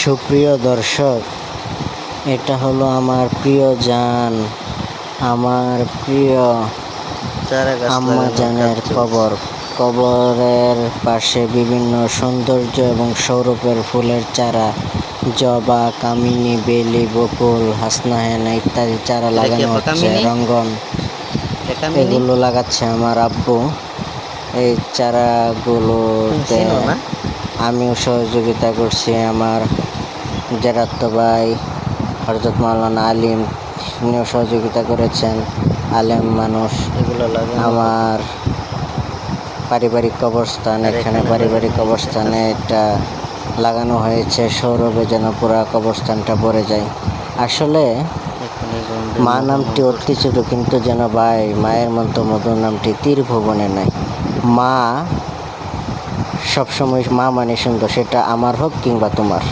সুপ্রিয় দর্শক, এটা হলো আমার প্রিয় জান, আমার প্রিয় আম্মা জানের কবর। কবরের পাশে বিভিন্ন সৌন্দর্য এবং সৌরভের ফুলের চারা, জবা, কামিনী, বেলি, বকুল, হাসনাহেনা ইত্যাদি চারা লাগানো হচ্ছে। রঙ্গন এগুলো লাগাচ্ছে আমার আব্বু। এই চারাগুলোতে আমিও সহযোগিতা করছি। আমার জেরাত্তো ভাই হযরত মাওলানা আলিম, তিনিও সহযোগিতা করেছেন, আলেম মানুষ। আমার পারিবারিক কবরস্থান, এখানে পারিবারিক কবরস্থানে এটা লাগানো হয়েছে সৌরভে, যেন পুরা কবরস্থানটা ভরে যায়। আসলে মা নামটি অতি ছোট, কিন্তু যেন ভাই মায়ের মতো মধুর নামটি তীরভুবনে নাই। মা সবসময়, মা মানে সুন্দর, সেটা আমার হোক কিংবা তোমার।